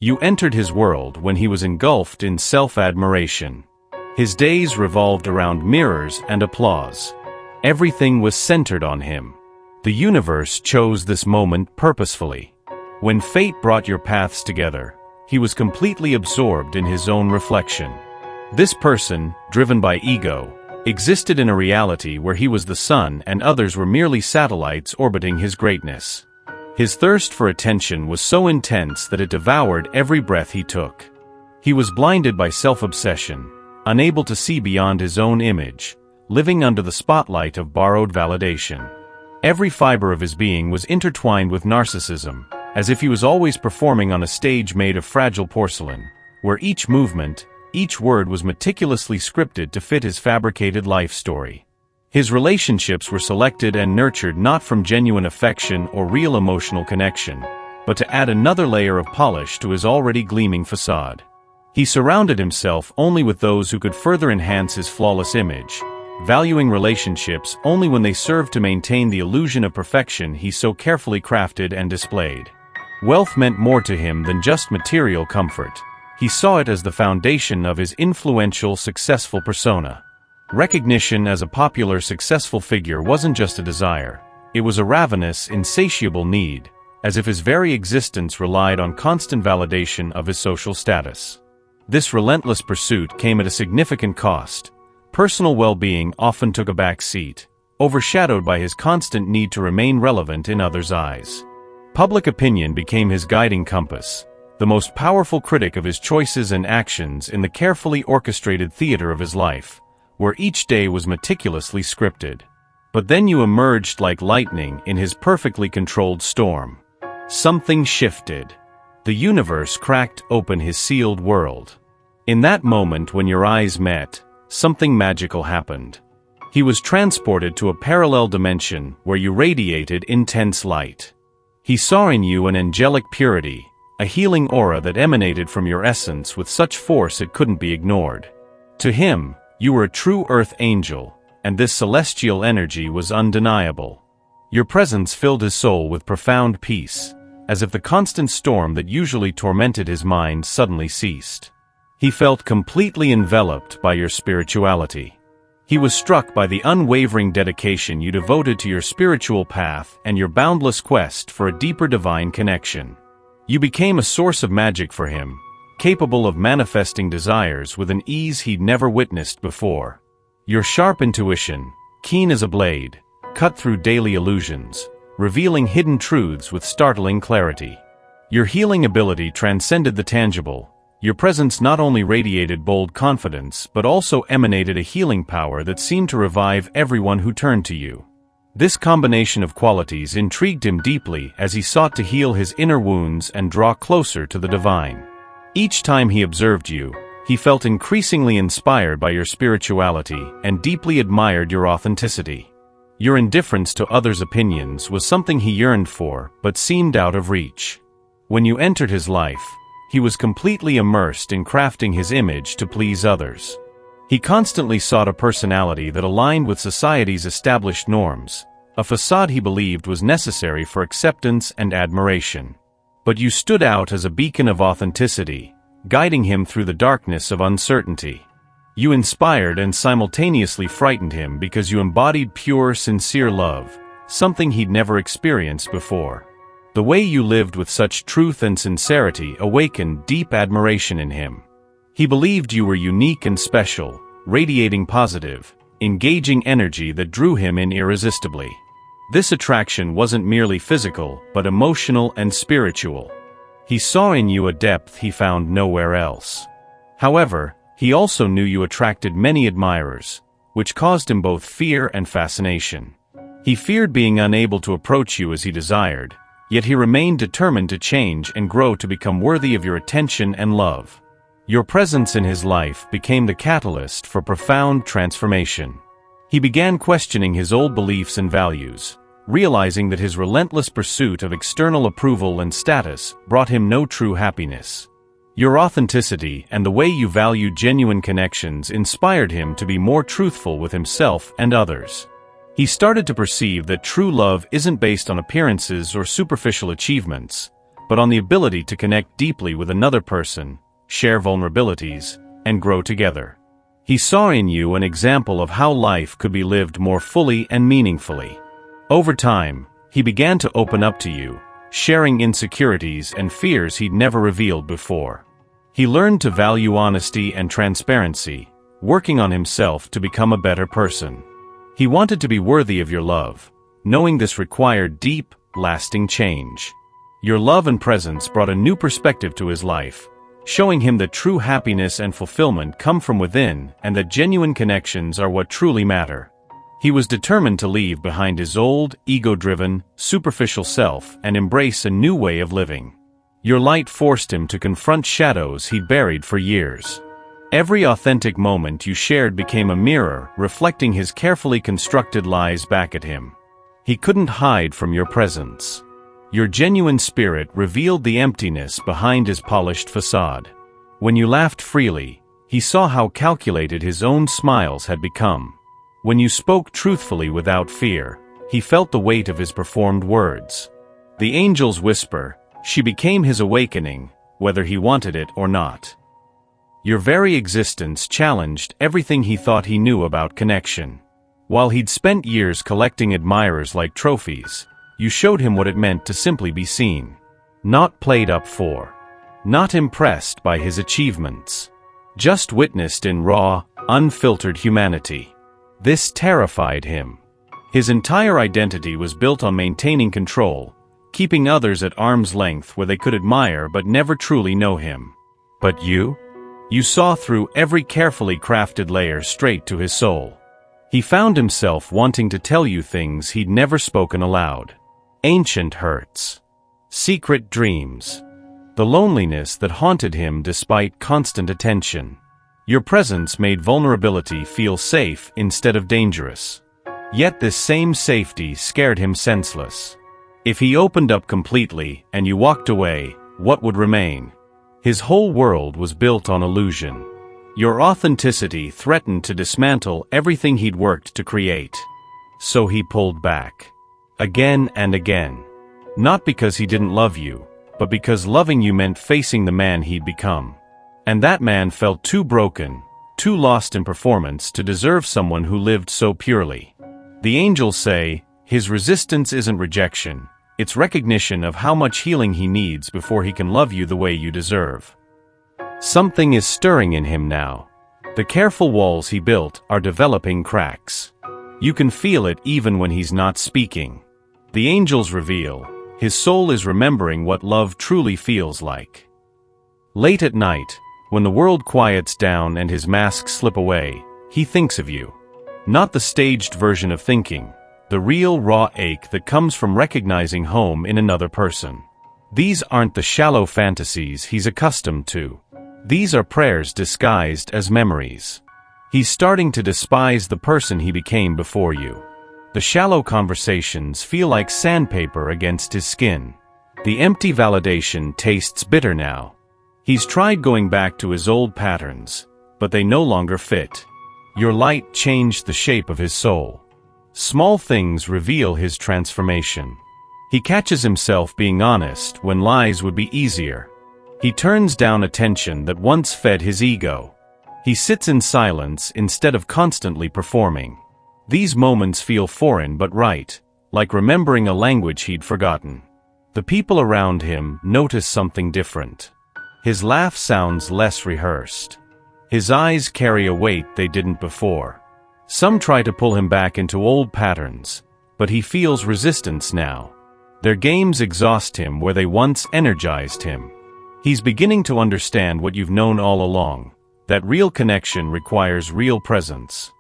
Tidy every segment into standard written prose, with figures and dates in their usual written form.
You entered his world when he was engulfed in self-admiration. His days revolved around mirrors and applause. Everything was centered on him. The universe chose this moment purposefully. When fate brought your paths together, he was completely absorbed in his own reflection. This person, driven by ego, existed in a reality where he was the sun and others were merely satellites orbiting his greatness. His thirst for attention was so intense that it devoured every breath he took. He was blinded by self-obsession, unable to see beyond his own image, living under the spotlight of borrowed validation. Every fiber of his being was intertwined with narcissism, as if he was always performing on a stage made of fragile porcelain, where each movement, each word was meticulously scripted to fit his fabricated life story. His relationships were selected and nurtured not from genuine affection or real emotional connection, but to add another layer of polish to his already gleaming facade. He surrounded himself only with those who could further enhance his flawless image, valuing relationships only when they served to maintain the illusion of perfection he so carefully crafted and displayed. Wealth meant more to him than just material comfort. He saw it as the foundation of his influential, successful persona. Recognition as a popular, successful figure wasn't just a desire. It was a ravenous, insatiable need, as if his very existence relied on constant validation of his social status. This relentless pursuit came at a significant cost. Personal well-being often took a back seat, overshadowed by his constant need to remain relevant in others' eyes. Public opinion became his guiding compass, the most powerful critic of his choices and actions in the carefully orchestrated theater of his life, where each day was meticulously scripted. But then you emerged like lightning in his perfectly controlled storm. Something shifted. The universe cracked open his sealed world. In that moment when your eyes met, something magical happened. He was transported to a parallel dimension where you radiated intense light. He saw in you an angelic purity, a healing aura that emanated from your essence with such force it couldn't be ignored. To him, you were a true earth angel, and this celestial energy was undeniable. Your presence filled his soul with profound peace, as if the constant storm that usually tormented his mind suddenly ceased. He felt completely enveloped by your spirituality. He was struck by the unwavering dedication you devoted to your spiritual path and your boundless quest for a deeper divine connection. You became a source of magic for him, capable of manifesting desires with an ease he'd never witnessed before. Your sharp intuition, keen as a blade, cut through daily illusions, revealing hidden truths with startling clarity. Your healing ability transcended the tangible. Your presence not only radiated bold confidence but also emanated a healing power that seemed to revive everyone who turned to you. This combination of qualities intrigued him deeply as he sought to heal his inner wounds and draw closer to the divine. Each time he observed you, he felt increasingly inspired by your spirituality and deeply admired your authenticity. Your indifference to others' opinions was something he yearned for but seemed out of reach. When you entered his life, he was completely immersed in crafting his image to please others. He constantly sought a personality that aligned with society's established norms, a facade he believed was necessary for acceptance and admiration. But you stood out as a beacon of authenticity, guiding him through the darkness of uncertainty. You inspired and simultaneously frightened him because you embodied pure, sincere love, something he'd never experienced before. The way you lived with such truth and sincerity awakened deep admiration in him. He believed you were unique and special, radiating positive, engaging energy that drew him in irresistibly. This attraction wasn't merely physical, but emotional and spiritual. He saw in you a depth he found nowhere else. However, he also knew you attracted many admirers, which caused him both fear and fascination. He feared being unable to approach you as he desired, yet he remained determined to change and grow to become worthy of your attention and love. Your presence in his life became the catalyst for profound transformation. He began questioning his old beliefs and values, realizing that his relentless pursuit of external approval and status brought him no true happiness. Your authenticity and the way you valued genuine connections inspired him to be more truthful with himself and others. He started to perceive that true love isn't based on appearances or superficial achievements, but on the ability to connect deeply with another person, share vulnerabilities, and grow together. He saw in you an example of how life could be lived more fully and meaningfully. Over time, he began to open up to you, sharing insecurities and fears he'd never revealed before. He learned to value honesty and transparency, working on himself to become a better person. He wanted to be worthy of your love, knowing this required deep, lasting change. Your love and presence brought a new perspective to his life, showing him that true happiness and fulfillment come from within and that genuine connections are what truly matter. He was determined to leave behind his old, ego-driven, superficial self and embrace a new way of living. Your light forced him to confront shadows he'd buried for years. Every authentic moment you shared became a mirror, reflecting his carefully constructed lies back at him. He couldn't hide from your presence. Your genuine spirit revealed the emptiness behind his polished facade. When you laughed freely, he saw how calculated his own smiles had become. When you spoke truthfully without fear, he felt the weight of his performed words. The angel's whisper, she became his awakening, whether he wanted it or not. Your very existence challenged everything he thought he knew about connection. While he'd spent years collecting admirers like trophies, you showed him what it meant to simply be seen. Not played up for. Not impressed by his achievements. Just witnessed in raw, unfiltered humanity. This terrified him. His entire identity was built on maintaining control, keeping others at arm's length where they could admire but never truly know him. But you? You saw through every carefully crafted layer straight to his soul. He found himself wanting to tell you things he'd never spoken aloud. Ancient hurts. Secret dreams. The loneliness that haunted him despite constant attention. Your presence made vulnerability feel safe instead of dangerous. Yet this same safety scared him senseless. If he opened up completely and you walked away, what would remain? His whole world was built on illusion. Your authenticity threatened to dismantle everything he'd worked to create. So he pulled back. Again and again. Not because he didn't love you, but because loving you meant facing the man he'd become. And that man felt too broken, too lost in performance to deserve someone who lived so purely. The angels say, his resistance isn't rejection, it's recognition of how much healing he needs before he can love you the way you deserve. Something is stirring in him now. The careful walls he built are developing cracks. You can feel it even when he's not speaking. The angels reveal, his soul is remembering what love truly feels like. Late at night, when the world quiets down and his masks slip away, he thinks of you. Not the staged version of thinking, the real raw ache that comes from recognizing home in another person. These aren't the shallow fantasies he's accustomed to. These are prayers disguised as memories. He's starting to despise the person he became before you. The shallow conversations feel like sandpaper against his skin. The empty validation tastes bitter now. He's tried going back to his old patterns, but they no longer fit. Your light changed the shape of his soul. Small things reveal his transformation. He catches himself being honest when lies would be easier. He turns down attention that once fed his ego. He sits in silence instead of constantly performing. These moments feel foreign but right, like remembering a language he'd forgotten. The people around him notice something different. His laugh sounds less rehearsed. His eyes carry a weight they didn't before. Some try to pull him back into old patterns, but he feels resistance now. Their games exhaust him where they once energized him. He's beginning to understand what you've known all along, that real connection requires real presence.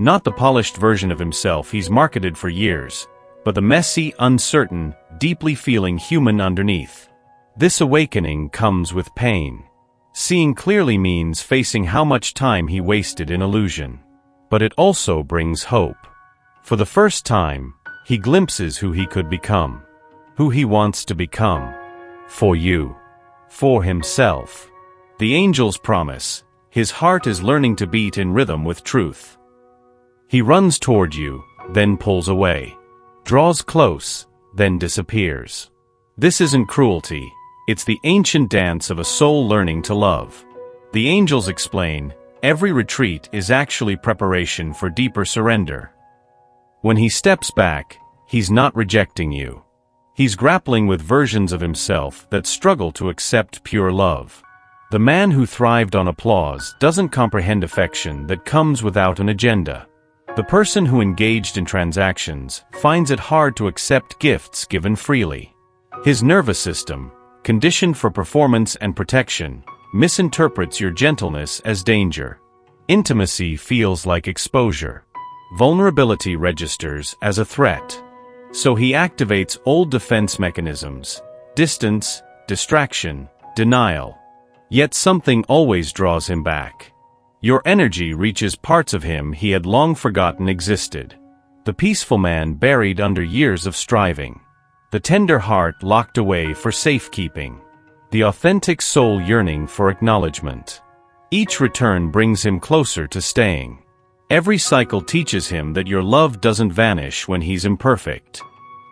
Not the polished version of himself he's marketed for years, but the messy, uncertain, deeply feeling human underneath. This awakening comes with pain. Seeing clearly means facing how much time he wasted in illusion. But it also brings hope. For the first time, he glimpses who he could become. Who he wants to become. For you. For himself. The angels promise, his heart is learning to beat in rhythm with truth. He runs toward you, then pulls away. Draws close, then disappears. This isn't cruelty, It's the ancient dance of a soul learning to love. The angels explain, every retreat is actually preparation for deeper surrender. When he steps back, he's not rejecting you. He's grappling with versions of himself that struggle to accept pure love. The man who thrived on applause doesn't comprehend affection that comes without an agenda. The person who engaged in transactions finds it hard to accept gifts given freely. His nervous system, conditioned for performance and protection, misinterprets your gentleness as danger. Intimacy feels like exposure. Vulnerability registers as a threat. So he activates old defense mechanisms: distance, distraction, denial. Yet something always draws him back. Your energy reaches parts of him he had long forgotten existed. The peaceful man buried under years of striving. The tender heart locked away for safekeeping. The authentic soul yearning for acknowledgement. Each return brings him closer to staying. Every cycle teaches him that your love doesn't vanish when he's imperfect.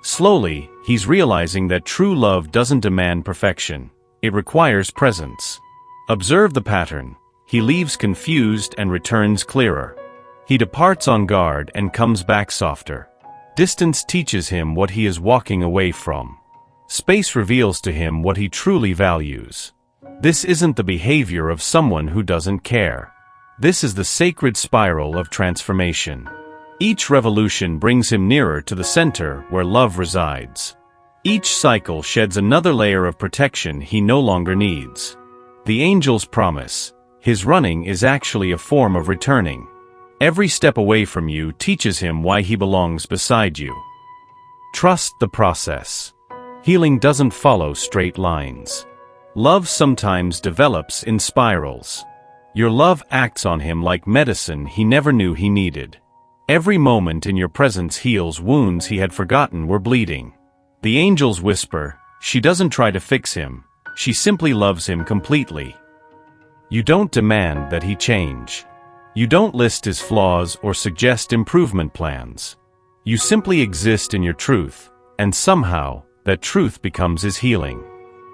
Slowly, he's realizing that true love doesn't demand perfection. It requires presence. Observe the pattern. He leaves confused and returns clearer. He departs on guard and comes back softer. Distance teaches him what he is walking away from. Space reveals to him what he truly values. This isn't the behavior of someone who doesn't care. This is the sacred spiral of transformation. Each revolution brings him nearer to the center where love resides. Each cycle sheds another layer of protection he no longer needs. The angels promise, his running is actually a form of returning. Every step away from you teaches him why he belongs beside you. Trust the process. Healing doesn't follow straight lines. Love sometimes develops in spirals. Your love acts on him like medicine he never knew he needed. Every moment in your presence heals wounds he had forgotten were bleeding. The angels whisper, she doesn't try to fix him, she simply loves him completely. You don't demand that he change. You don't list his flaws or suggest improvement plans. You simply exist in your truth, and somehow, that truth becomes his healing.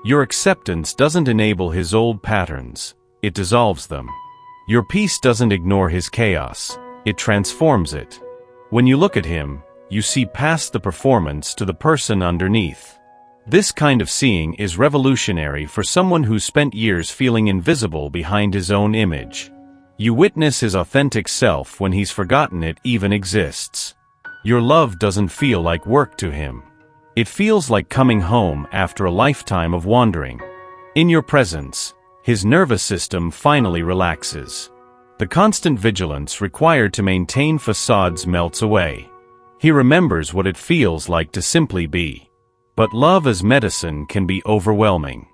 Your acceptance doesn't enable his old patterns, it dissolves them. Your peace doesn't ignore his chaos, it transforms it. When you look at him, you see past the performance to the person underneath. This kind of seeing is revolutionary for someone who spent years feeling invisible behind his own image. You witness his authentic self when he's forgotten it even exists. Your love doesn't feel like work to him. It feels like coming home after a lifetime of wandering. In your presence, his nervous system finally relaxes. The constant vigilance required to maintain facades melts away. He remembers what it feels like to simply be. But love as medicine can be overwhelming.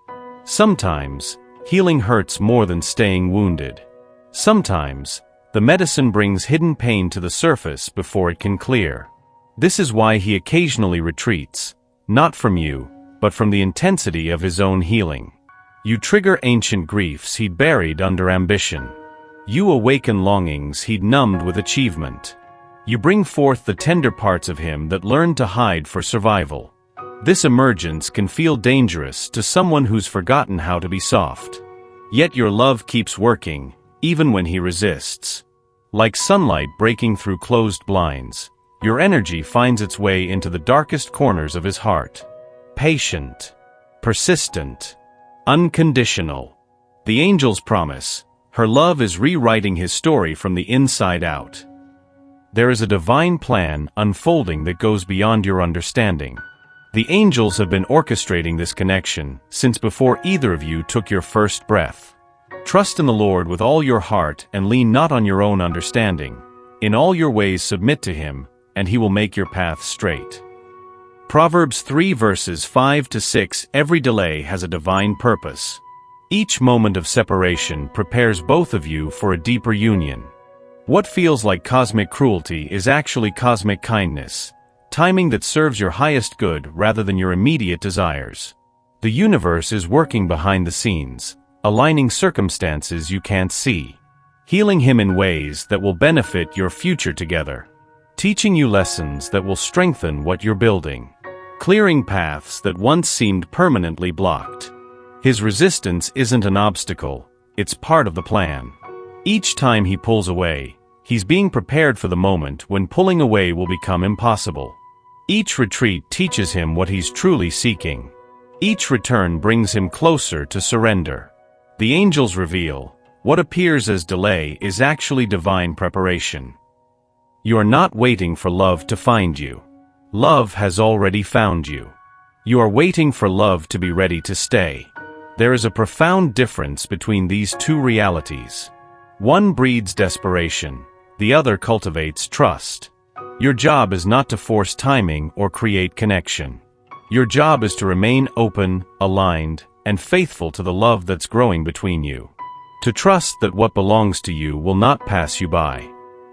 Sometimes, healing hurts more than staying wounded. Sometimes, the medicine brings hidden pain to the surface before it can clear. This is why he occasionally retreats, not from you, but from the intensity of his own healing. You trigger ancient griefs he'd buried under ambition. You awaken longings he'd numbed with achievement. You bring forth the tender parts of him that learned to hide for survival. This emergence can feel dangerous to someone who's forgotten how to be soft. Yet your love keeps working, even when he resists. Like sunlight breaking through closed blinds, your energy finds its way into the darkest corners of his heart. Patient, persistent, unconditional. The angels promise, her love is rewriting his story from the inside out. There is a divine plan unfolding that goes beyond your understanding. The angels have been orchestrating this connection since before either of you took your first breath. Trust in the Lord with all your heart and lean not on your own understanding. In all your ways submit to him, and he will make your path straight. Proverbs 3 verses 5 to 6. Every delay has a divine purpose. Each moment of separation prepares both of you for a deeper union. What feels like cosmic cruelty is actually cosmic kindness. Timing that serves your highest good rather than your immediate desires. The universe is working behind the scenes, aligning circumstances you can't see, healing him in ways that will benefit your future together, teaching you lessons that will strengthen what you're building, clearing paths that once seemed permanently blocked. His resistance isn't an obstacle, it's part of the plan. Each time he pulls away, he's being prepared for the moment when pulling away will become impossible. Each retreat teaches him what he's truly seeking. Each return brings him closer to surrender. The angels reveal, what appears as delay is actually divine preparation. You are not waiting for love to find you. Love has already found you. You are waiting for love to be ready to stay. There is a profound difference between these two realities. One breeds desperation, the other cultivates trust. Your job is not to force timing or create connection. Your job is to remain open, aligned, and faithful to the love that's growing between you. To trust that what belongs to you will not pass you by.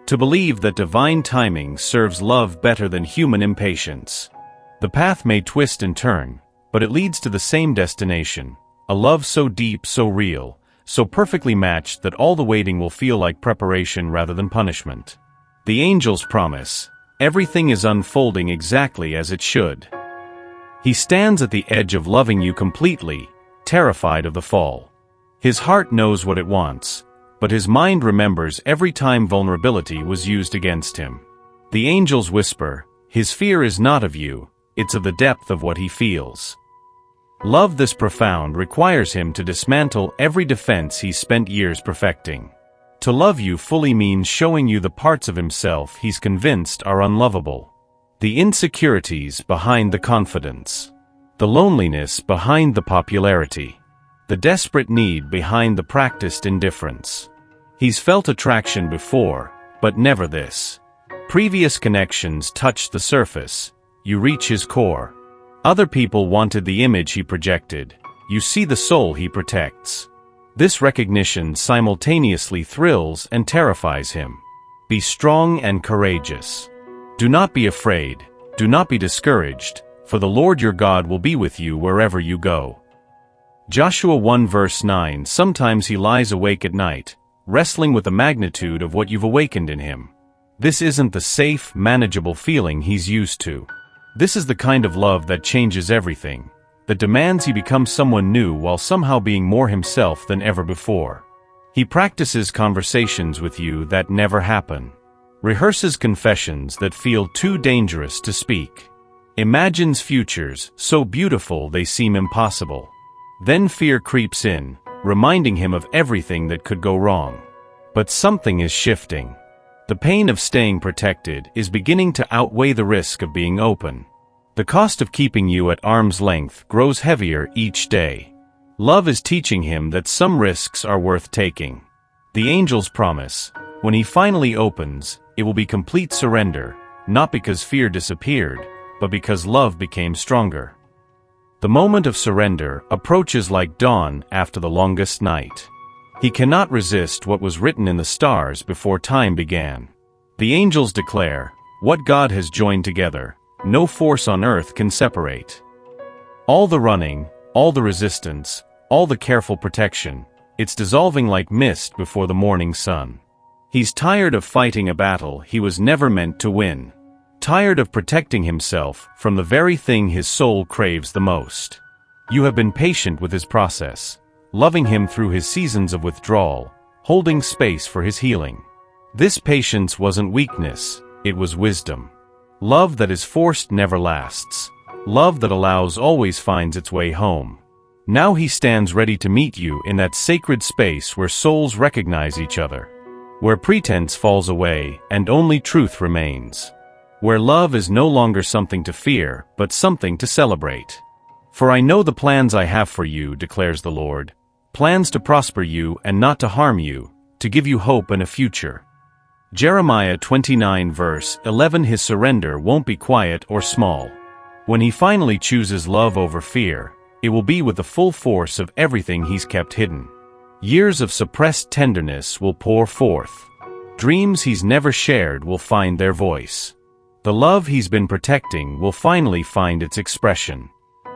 To believe that divine timing serves love better than human impatience. The path may twist and turn, but it leads to the same destination, a love so deep, so real, so perfectly matched that all the waiting will feel like preparation rather than punishment. The angels promise, everything is unfolding exactly as it should. He stands at the edge of loving you completely, terrified of the fall. His heart knows what it wants, but his mind remembers every time vulnerability was used against him. The angels whisper, his fear is not of you, it's of the depth of what he feels. Love this profound requires him to dismantle every defense he's spent years perfecting. To love you fully means showing you the parts of himself he's convinced are unlovable. The insecurities behind the confidence. The loneliness behind the popularity. The desperate need behind the practiced indifference. He's felt attraction before, but never this. Previous connections touched the surface, you reach his core. Other people wanted the image he projected, you see the soul he protects. This recognition simultaneously thrills and terrifies him. Be strong and courageous. Do not be afraid, do not be discouraged, for the Lord your God will be with you wherever you go. Joshua 1 verse 9. Sometimes he lies awake at night, wrestling with the magnitude of what you've awakened in him. This isn't the safe, manageable feeling he's used to. This is the kind of love that changes everything, that demands he become someone new while somehow being more himself than ever before. He practices conversations with you that never happen, rehearses confessions that feel too dangerous to speak, imagines futures so beautiful they seem impossible. Then fear creeps in, reminding him of everything that could go wrong. But something is shifting. The pain of staying protected is beginning to outweigh the risk of being open. The cost of keeping you at arm's length grows heavier each day. Love is teaching him that some risks are worth taking. The angels promise, when he finally opens, it will be complete surrender, not because fear disappeared, but because love became stronger. The moment of surrender approaches like dawn after the longest night. He cannot resist what was written in the stars before time began. The angels declare, what God has joined together, no force on earth can separate. All the running, all the resistance, all the careful protection, it's dissolving like mist before the morning sun. He's tired of fighting a battle he was never meant to win. Tired of protecting himself from the very thing his soul craves the most. You have been patient with his process, loving him through his seasons of withdrawal, holding space for his healing. This patience wasn't weakness, it was wisdom. Love that is forced never lasts. Love that allows always finds its way home. Now he stands ready to meet you in that sacred space where souls recognize each other. Where pretense falls away and only truth remains. Where love is no longer something to fear, but something to celebrate. For I know the plans I have for you, declares the Lord. Plans to prosper you and not to harm you, to give you hope and a future. Jeremiah 29 verse 11. His surrender won't be quiet or small. When he finally chooses love over fear, it will be with the full force of everything he's kept hidden. Years of suppressed tenderness will pour forth. Dreams he's never shared will find their voice. The love he's been protecting will finally find its expression.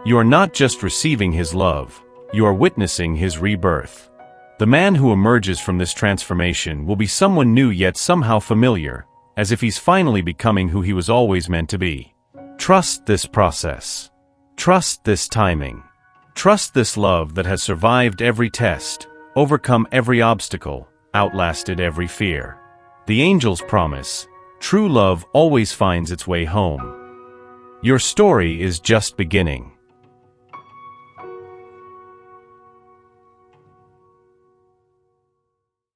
You are not just receiving his love, you are witnessing his rebirth. The man who emerges from this transformation will be someone new yet somehow familiar, as if he's finally becoming who he was always meant to be. Trust this process. Trust this timing. Trust this love that has survived every test, overcome every obstacle, outlasted every fear. The angels promise, true love always finds its way home. Your story is just beginning.